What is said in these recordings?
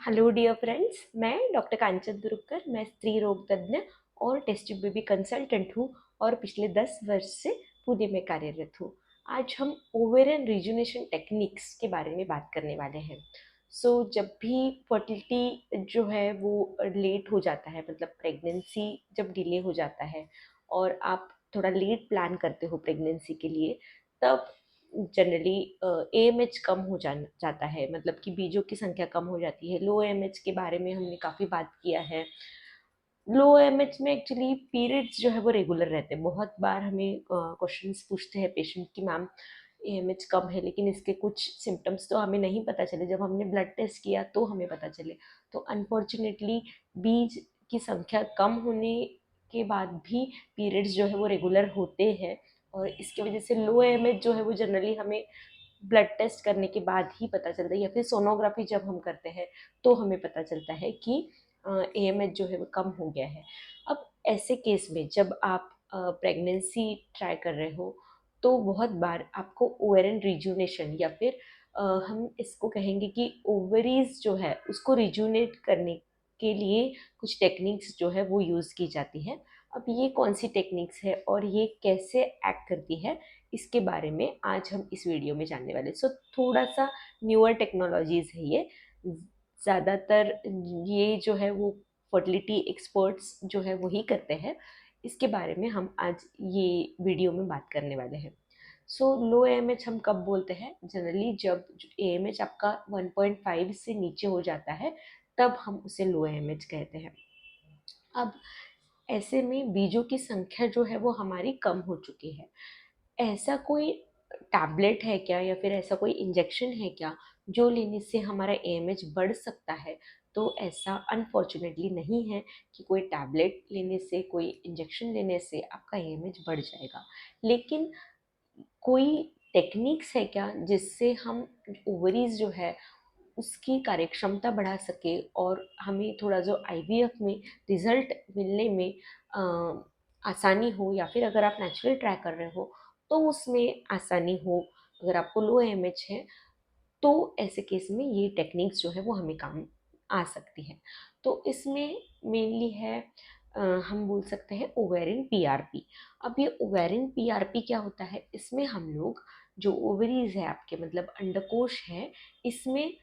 Hello dear friends, मैं doctor कांचन दुरुक्कर। मैं स्त्री रोग तज्ञ और टेस्ट ट्यूब बेबी कंसल्टेंट हूँ और पिछले 10 वर्ष से पुणे में कार्यरत हूँ। आज हम ओवेरियन रिजुनेशन टेक्निक्स के बारे में बात करने वाले हैं। जब भी फर्टिलिटी जो है वो लेट हो जाता है, मतलब प्रेगनेंसी जब डिले हो जाता है और आप थोड़ा लेट प्लान करते हो प्रेगनेंसी के लिए, तब जनरली एएमएच कम हो जाता है, मतलब कि बीजों की संख्या कम हो जाती है। लो एएमएच के बारे में हमने काफ़ी बात किया है। लो एएमएच में एक्चुअली पीरियड्स जो है वो रेगुलर रहते हैं। बहुत बार हमें क्वेश्चंस पूछते हैं पेशेंट कि मैम एएमएच कम है लेकिन इसके कुछ सिम्टम्स तो हमें नहीं पता चले, जब हमने ब्लड टेस्ट किया तो हमें पता चले। तो अनफॉर्चुनेटली बीज की संख्या कम होने के बाद भी पीरियड्स जो है वो रेगुलर होते हैं, और इसकी वजह से लो एएमएच जो है वो जनरली हमें ब्लड टेस्ट करने के बाद ही पता चलता है, या फिर सोनोग्राफी जब हम करते हैं तो हमें पता चलता है कि एएमएच जो है वो कम हो गया है। अब ऐसे केस में जब आप प्रेगनेंसी ट्राई कर रहे हो तो बहुत बार आपको ओवेरियन रिजुनेशन या फिर हम इसको कहेंगे कि ओवरीज जो है उसको रिजुनेट करने के लिए कुछ टेक्निक्स जो है वो यूज़ की जाती है। अब ये कौन सी टेक्निक्स है और ये कैसे एक्ट करती है, इसके बारे में आज हम इस वीडियो में जानने वाले। थोड़ा सा न्यूअर टेक्नोलॉजीज है ये। ज़्यादातर ये जो है वो फर्टिलिटी एक्सपर्ट्स जो है वही करते हैं। इसके बारे में हम आज ये वीडियो में बात करने वाले हैं। लो एएमएच हम कब बोलते हैं? जनरली जब एएमएच आपका 1.5 से नीचे हो जाता है तब हम उसे लो एएमएच कहते हैं। अब ऐसे में बीजों की संख्या जो है वो हमारी कम हो चुकी है। ऐसा कोई टैबलेट है क्या, या फिर ऐसा कोई इंजेक्शन है क्या जो लेने से हमारा एएमएच बढ़ सकता है? तो ऐसा अनफॉर्चुनेटली नहीं है कि कोई टैबलेट लेने से, कोई इंजेक्शन लेने से आपका एएमएच बढ़ जाएगा। लेकिन कोई टेक्निक्स है क्या जिससे हम ओवरीज जो है उसकी कार्यक्षमता बढ़ा सके और हमें थोड़ा जो आईवीएफ में रिजल्ट मिलने में आसानी हो, या फिर अगर आप नेचुरल ट्राई कर रहे हो तो उसमें आसानी हो। अगर आपको लो एमएच है तो ऐसे केस में ये टेक्निक्स जो है वो हमें काम आ सकती है। तो इसमें मेनली है हम बोल सकते हैं ओवेरिन पीआरपी। अब ये ओवेरिन पीआरपी क्या होता है? इसमें हम लोग जो ओवरीज है आपके, मतलब अंडकोश है, इसमें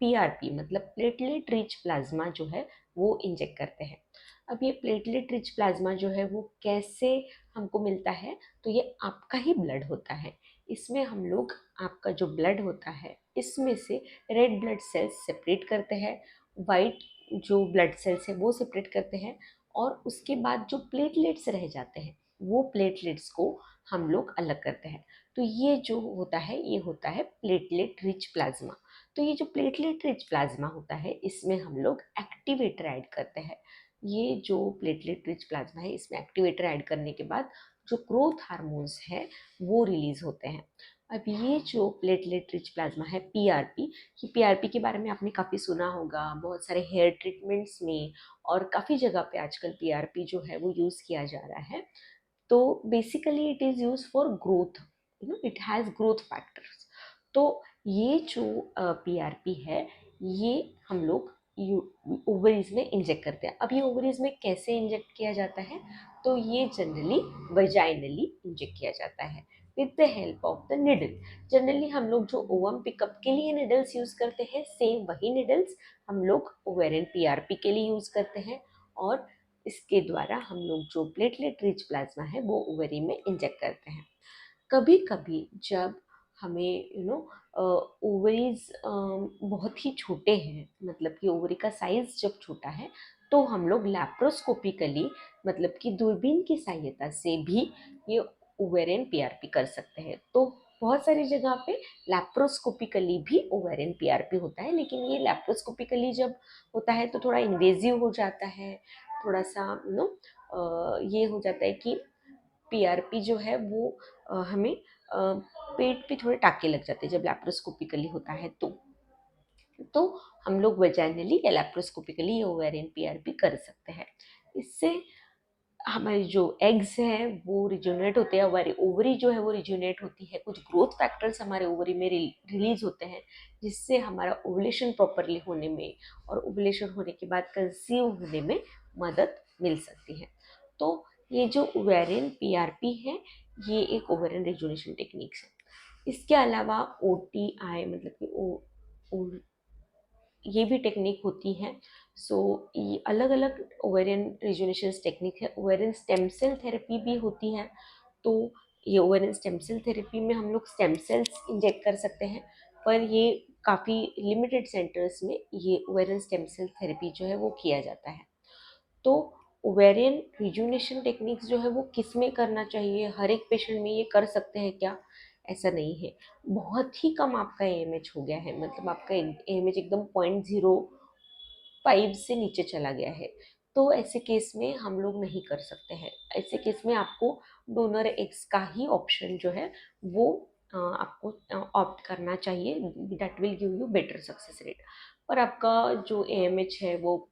पीआरपी मतलब प्लेटलेट रिच प्लाज्मा जो है वो इंजेक्ट करते हैं। अब ये प्लेटलेट रिच प्लाज्मा जो है वो कैसे हमको मिलता है? तो ये आपका ही ब्लड होता है। इसमें हम लोग आपका जो ब्लड होता है इसमें से रेड ब्लड सेल्स सेपरेट करते हैं, वाइट जो ब्लड सेल्स है वो सेपरेट करते हैं, और उसके बाद जो प्लेटलेट्स रह जाते हैं वो प्लेटलेट्स को हम लोग अलग करते हैं। तो ये जो होता है ये होता है प्लेटलेट रिच प्लाज्मा। तो ये जो प्लेटलेट रिच प्लाज्मा होता है इसमें हम लोग एक्टिवेटर ऐड करते हैं। ये जो प्लेटलेट रिच प्लाज्मा है इसमें एक्टिवेटर ऐड करने के बाद जो ग्रोथ हार्मोन्स है वो रिलीज होते हैं। अब ये जो प्लेटलेट रिच प्लाज्मा है पीआरपी, ये पीआरपी के बारे में आपने काफ़ी सुना होगा बहुत सारे हेयर ट्रीटमेंट्स में, और काफ़ी जगह पे आजकल पीआरपी जो है वो यूज़ किया जा रहा है। तो basically it is use for growth, it has growth factors. तो ये जो पीआरपी है ये हम लोग ओवरीज में इंजेक्ट करते हैं। अब ये ओवरीज में कैसे इंजेक्ट किया जाता है? तो ये जनरली वजाइनली इंजेक्ट किया जाता है with the help of the needle. Generally हम लोग जो ओवम पिकअप के लिए निडल्स यूज करते हैं सेम वही निडल्स हम लोग ओवेरियन पीआरपी के लिए यूज करते हैं, और इसके द्वारा हम लोग जो प्लेटलेट रिच प्लाज्मा है वो ओवरी में इंजेक्ट करते हैं। कभी कभी जब हमें ओवरीज बहुत ही छोटे हैं, मतलब कि ओवरी का साइज जब छोटा है, तो हम लोग लैप्रोस्कोपिकली मतलब कि दूरबीन की सहायता से भी ये ओवेरियन पीआरपी कर सकते हैं। तो बहुत सारी जगह पे लैप्रोस्कोपिकली भी ओवेरियन पीआरपी होता है, लेकिन ये लैप्रोस्कोपिकली जब होता है तो थोड़ा इन्वेजिव हो जाता है। थोड़ा सा ये हो जाता है कि पीआरपी जो है वो हमें पेट पे थोड़े टाँके लग जाते हैं जब लैप्रोस्कोपिकली होता है तो हम लोग वेजाइनली या लैप्रोस्कोपिकली ओवेरियन पीआरपी कर सकते हैं। इससे हमारी जो एग्स हैं वो रिजुनेट होते हैं, हमारी ओवरी जो है वो रिजुनेट होती है, कुछ ग्रोथ फैक्टर्स हमारे ओवरी में रिलीज होते हैं, जिससे हमारा ओवुलेशन प्रॉपरली होने में और ओवुलेशन होने के बाद कंसीव होने में मदद मिल सकती है। तो ये जो ओवेरियन पीआरपी है, ये एक ओवेरियन रिजुनेशन टेक्निक्स है। इसके अलावा ओटीआई मतलब कि ये भी टेक्निक होती है। सो ये अलग अलग ओवेरियन रिजुनेशन टेक्निक है। ओवेरियन स्टेम सेल थेरेपी भी होती है। तो ये ओवेरियन स्टेम सेल थेरेपी में हम लोग स्टेम सेल्स इंजेक्ट कर सकते हैं, पर ये काफ़ी लिमिटेड सेंटर्स में ये ओवेरियन स्टेम सेल थेरेपी जो है वो किया जाता है। तो ओवेरियन रिजुनेशन टेक्निक्स जो है वो किस में करना चाहिए, हर एक पेशेंट में ये कर सकते हैं क्या? ऐसा नहीं है। बहुत ही कम आपका एएमएच हो गया है, मतलब आपका एएमएच एकदम 0.05 से नीचे चला गया है, तो ऐसे केस में हम लोग नहीं कर सकते हैं। ऐसे केस में आपको डोनर एग्स का ही ऑप्शन जो है वो आपको ऑप्ट करना चाहिए। That will give you better success rate. पर आपका जो एएमएच है वो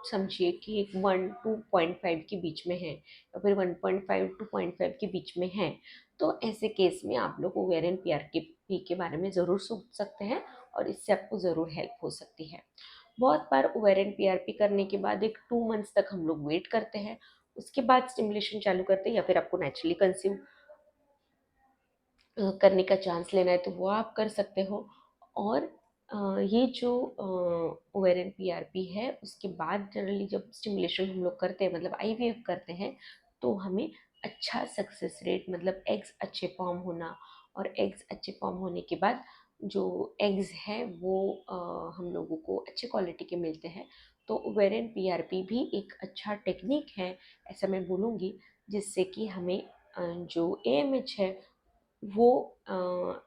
समझिए कि 1 to 0.5 के बीच में है, या फिर 1.5 to 0.5 के बीच में है, तो ऐसे केस में आप लोग ओवेरियन पीआरपी के बारे में ज़रूर सोच सकते हैं, और इससे आपको ज़रूर हेल्प हो सकती है। बहुत बार ओवेरियन पीआरपी करने के बाद एक 2 मंथ्स तक हम लोग वेट करते हैं, उसके बाद स्टिमुलेशन चालू करते हैं, या फिर आपको नेचुरली कंसीव करने का चांस लेना है तो वो आप कर सकते हो। और ये जो ओवेरियन पीआरपी है, उसके बाद जनरली जब स्टिमुलेशन हम लोग करते हैं, मतलब आईवीएफ करते हैं, तो हमें अच्छा सक्सेस रेट, मतलब एग्स अच्छे फॉर्म होना, और एग्स अच्छे फॉर्म होने के बाद जो एग्स हैं वो हम लोगों को अच्छे क्वालिटी के मिलते हैं। तो ओवेरियन पीआरपी भी एक अच्छा टेक्निक है, ऐसा मैं बोलूँगी, जिससे कि हमें जो एएमएच है वो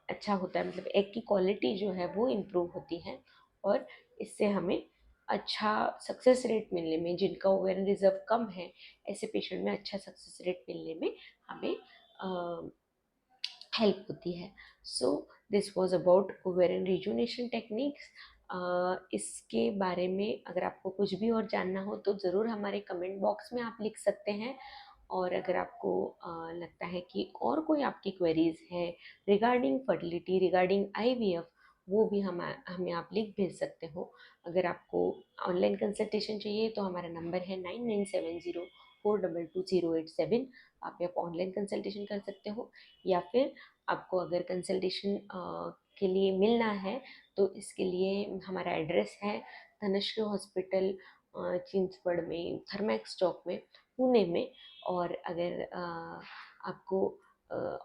अच्छा होता है, मतलब एग की क्वालिटी जो है वो इम्प्रूव होती है, और इससे हमें अच्छा सक्सेस रेट मिलने में, जिनका ओवेरियन रिजर्व कम है, ऐसे पेशेंट में अच्छा सक्सेस रेट मिलने में हमें हेल्प होती है। So this was about ovarian rejuvenation techniques. इसके बारे में अगर आपको कुछ भी और जानना हो तो ज़रूर हमारे कमेंट बॉक्स में आप लिख सकते हैं। और अगर आपको लगता है कि और कोई आपकी क्वेरीज है रिगार्डिंग फर्टिलिटी, रिगार्डिंग आईवीएफ, वो भी हमें आप लिख भेज सकते हो। अगर आपको ऑनलाइन कंसल्टेशन चाहिए तो हमारा नंबर है 9970422087। आप यहाँ ऑनलाइन कंसल्टेशन कर सकते हो, या फिर आपको अगर कंसल्टेशन के लिए मिलना है तो इसके लिए हमारा एड्रेस है धनश्री हॉस्पिटल, चिंचवड़ में, थर्मैक्स चौक में, पुणे में। और अगर आपको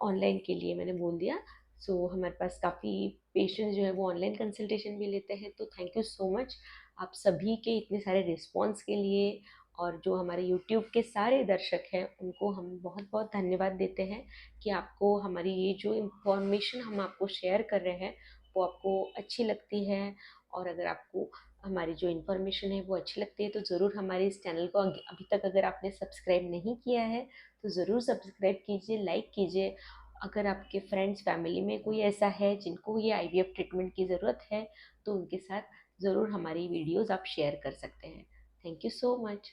ऑनलाइन के लिए मैंने बोल दिया, सो हमारे पास काफ़ी पेशेंट्स जो है वो ऑनलाइन कंसल्टेशन भी लेते हैं। तो थैंक यू सो मच आप सभी के इतने सारे रिस्पॉन्स के लिए। और जो हमारे यूट्यूब के सारे दर्शक हैं उनको हम बहुत बहुत धन्यवाद देते हैं कि आपको हमारी ये जो इन्फॉर्मेशन हम आपको शेयर कर रहे हैं वो आपको अच्छी लगती है। और अगर आपको हमारी जो इन्फॉर्मेशन है वो अच्छी लगती है तो ज़रूर हमारे इस चैनल को अभी तक अगर आपने सब्सक्राइब नहीं किया है तो ज़रूर सब्सक्राइब कीजिए, लाइक कीजिए। अगर आपके फ्रेंड्स फैमिली में कोई ऐसा है जिनको ये आईवीएफ ट्रीटमेंट की ज़रूरत है तो उनके साथ ज़रूर हमारी वीडियोज़ आप शेयर कर सकते हैं। Thank you so much.